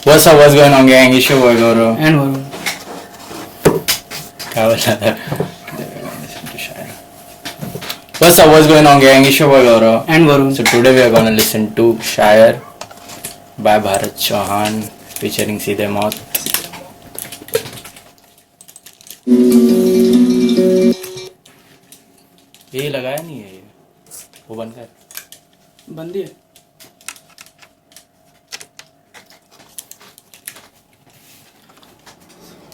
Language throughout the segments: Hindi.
What's up? What's going on, gang? It's your boy Gaurav. And Varun. क्या बोला था? What's up? What's going on, gang? It's your boy Gaurav. And Varun. So today we are gonna listen to Shayar by Bharat Chauhan featuring सीधे मौत. ये लगाया नहीं है ये, वो बंद कर. बंदी है.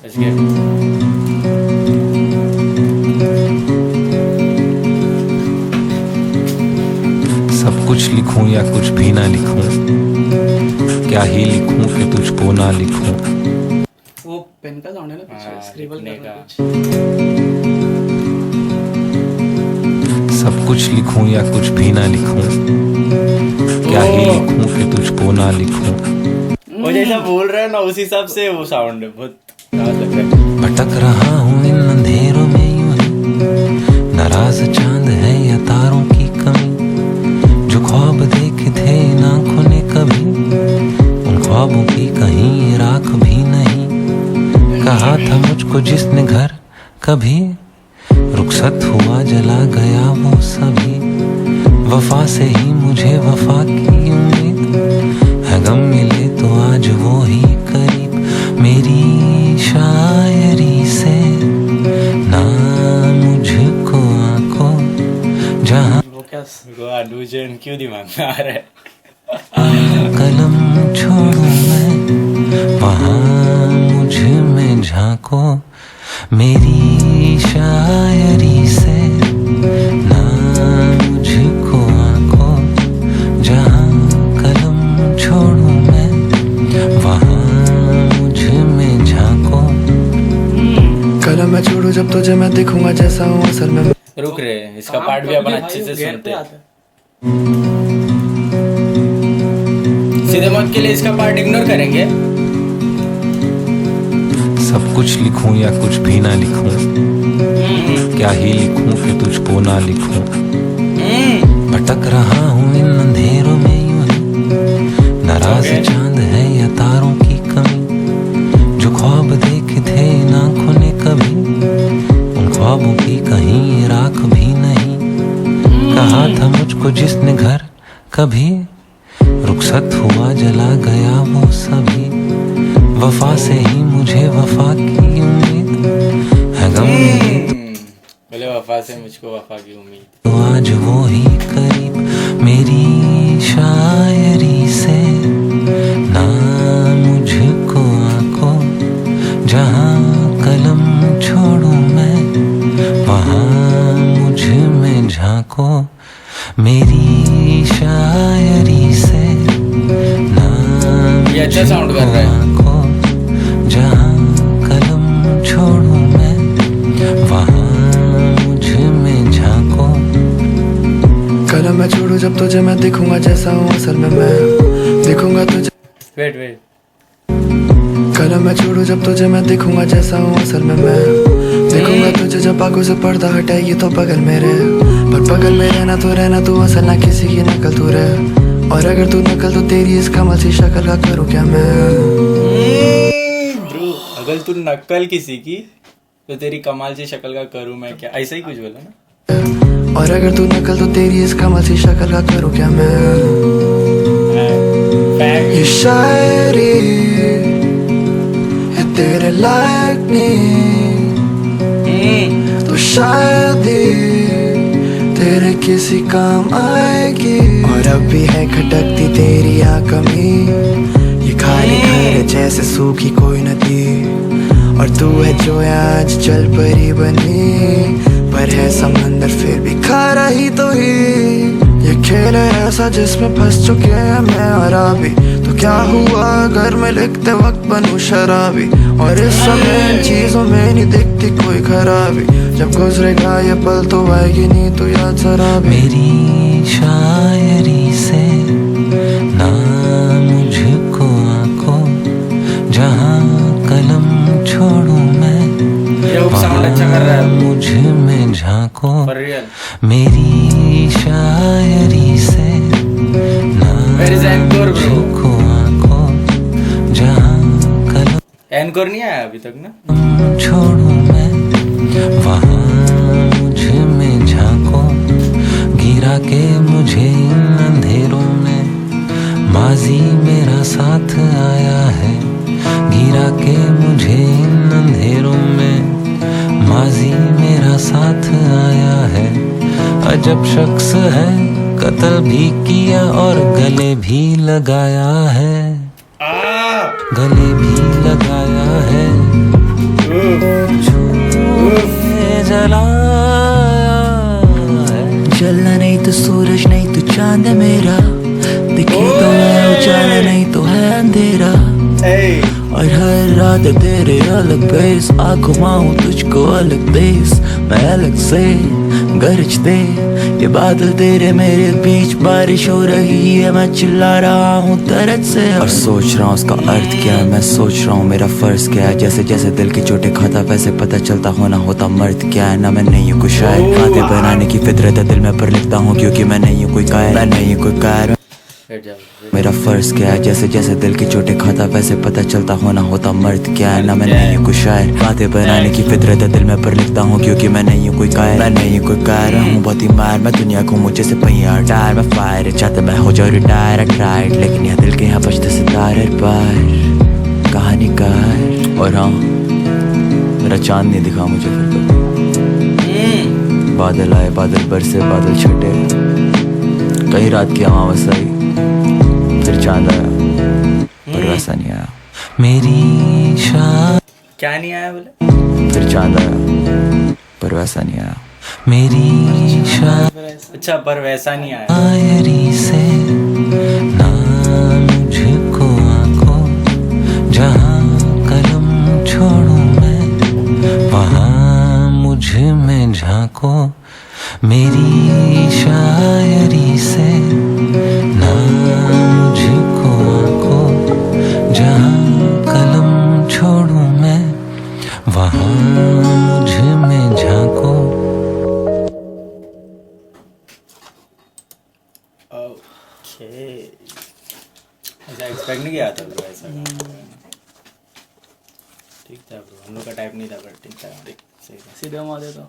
Let's get it. सब कुछ लिखूं या कुछ भी ना लिखूं, क्या ही लिखूं कि तुझको ना लिखूं. वो पेन का साउंड है ना पीछे, हाँ, स्क्रिबल लिखने करना का. कुछ. सब कुछ लिखूं या कुछ भी ना लिखूं, क्या ही लिखूं कि तुझको ना लिखूं. वो जैसा बोल रहा है ना उस हिसाब से वो साउंड है, बहुत राहत लग रहा है. भटक रहा हूँ इन अंधेरों में यूं ही, नाराज चांद है या तारों की कमी. जो ख्वाब देखे थे इन आँखों ने कभी, उन ख्वाबों की कहीं राख भी नहीं. कहा था मुझको जिसने घर कभी, रुखसत हुआ जला गया वो सभी. वफा से ही मुझे वफा की उम्मीद है, गम मिले तो आज वो ही करीब. मेरी शायरी से ना मुझको आंखों जहाँ वो क्या गोवा डूजन क्यों दिमाग में आ रहा है? कलम छोड़ूं मैं, वहाँ मुझ में झांको. मेरी शायरी से ना मुझको आंखों, जहाँ कलम छोड़ूं मैं, वहाँ मुझ में झांको. कलम मैं छोड़ू जब तुझे मैं दिखूंगा जैसा हूँ असल में. रुक रहे, इसका पार्ट भी अपन अच्छे से सुनते हैं. सीधे मौत के लिए इसका पार्ट इग्नोर करेंगे. सब कुछ लिखूं या कुछ भी ना लिखूं, क्या ही लिखूं कि तुझको ना लिखूं. भटक रहा हूँ इन अंधेरों में यूं ही, नाराज चांद है या तारों की कमी. जो ख्वाब देखे थे इन आँखों ने कभी, उन ख्वाबों की कहीं राख भी नहीं. कहा था मुझको जिसने घर कभी, रुखसत हुआ जला गया वो सभी. वफा से ही मुझे वफा की उम्मीद है, गम मिले बोले वफा से मुझको वफा की उम्मीद. तो आज वो ही करीब. मेरी शायरी से ना मुझको आंखों, जहाँ कलम छोड़ूं मैं, वहाँ मुझ में झांको. मेरी शायरी से ना ये अच्छा साउंड कर रहा है. आंखों, जहाँ कलम छोड़ूं मैं, वहाँ मुझ में झांको. कलम मैं छोड़ू जब तुझे मैं दिखूंगा जैसा हूँ असल में मैं. दिखूंगा तुझे. वेट. कलम मैं छोड़ू जब तुझे मैं दिखूंगा जैसा हूँ असल में मैं. दिखूंगा तुझे जब आंखों से पर्दा हटाएगी तो बगल में रहे. पर बगल में रहना तू असल ना किसी की नकल तू रहे. और अगर तू नकल तो तेरी इस कमल सी शक्ल का करूँ क्या मैं. ब्रो, अगर तू नकल किसी की तो तेरी कमाल सी शक्ल का करूँ मैं क्या, ऐसा ही कुछ बोला ना. और अगर तू नकल तो तेरी इस कमल सी शक्ल का करूँ क्या मैं. ये शायरी है तेरे लायक नहीं, तो शायद ही तेरे किसी काम आएगी. और अब भी है खटकती तेरी आँख में, ये खाली घर जैसे सूखी कोई नदी. और तू है जो आज जल परी बनी, पर है समंदर फिर भी खारा ही तो ही. ये खेल है ऐसा जिसमें फंस चुके हैं मैं और अभी. तो क्या हुआ अगर मैं लिखते वक्त बनूं शराबी. और इस समय चीजों में नहीं दिखती कोई खराबी. जब गुजरेगा ये पल तो आएगी नहीं तो याद जरा भी. मेरी शायरी से ना मुझको आंखों, जहाँ कलम छोड़ूं मैं, ये साउंड अच्छा कर रहा है मुझ में झांको. For real. मेरी शायरी से ना Where is Anchor, bro? मुझको आंखों, जहाँ एनकोर नहीं आया अभी तक ना? छोड़ू मैं वहाँ मुझ में झांको, गिरा के मुझे इन अंधेरों में, माजी मेरा साथ आया है, गिरा के मुझे इन अंधेरों में, माजी मेरा साथ आया है। अजब शख्स है, कत्ल भी किया और गले भी लगाया है, गले भी लगाया है, छूने जलाया है। जलना नहीं तो सूरज नहीं तो चांद है मेरा, दिखे तो है उजाला नहीं तो है अंधेरा, और हर रात तेरे अलग बेस, आंखों माऊं तुझको अलग देश, मैं अलग से गरजते ये बादल तेरे मेरे बीच, बारिश हो रही है मैं चिल्ला रहा हूँ दर्द से, और सोच रहा हूँ उसका अर्थ क्या है, मैं सोच रहा हूँ मेरा फर्ज क्या है, जैसे जैसे दिल की चोटें खाता वैसे पता चलता होना होता मर्द क्या है, ना मैं नहीं हूँ कोई शायर, खाते बनाने की फितरत है दिल में पर लिखता हूँ क्योंकि मैं नहीं हूँ कोई कायर, मैं नहीं हूँ कोई कायर, मेरा फर्ज क्या है, जैसे जैसे दिल की चोटें खाता वैसे पता चलता होना होता मर्द क्या है, ना मैं नहीं हूँ कोई शायर, बातें बनाने की फितरत है दिल में पर लिखता हूँ क्योंकि मैं नहीं हूँ कोई कायर, मैं नहीं हूँ कोई कायर हूँ बहुत ही मार, मैं दुनिया को मुझे से पहिया टायर, मैं फायर चाहता मैं हो जाऊँ रिटायर, ट्राइड लेकिन यहाँ दिल के यहाँ बजते सितारे पार कहानीकार, और हाँ मेरा चांद नहीं दिखा मुझे फिर तो, बादल आए बादल बरसे बादल छटे, कई रात की अमावस्या आई फिर चांद आया पर वैसा नहीं आया, मेरी शायरी क्या नहीं आया बोले? फिर चांद आया पर वैसा नहीं आया, मेरी अच्छा पर वैसा नहीं आया। शायरी से ना मुझको आंको, जहाँ कलम छोड़ूं मैं वहाँ मुझ में झांको, मेरी शायरी से ना मुझको आंको, जहाँ कलम छोड़ूं मैं वहाँ मुझ में झांको। ओके ऐसा एक्सपेक्ट नहीं किया था ब्रो ऐसा। ठीक था ब्रो, हम लोग का टाइप नहीं था पर ठीक था, देख सही था। सीधे मार देता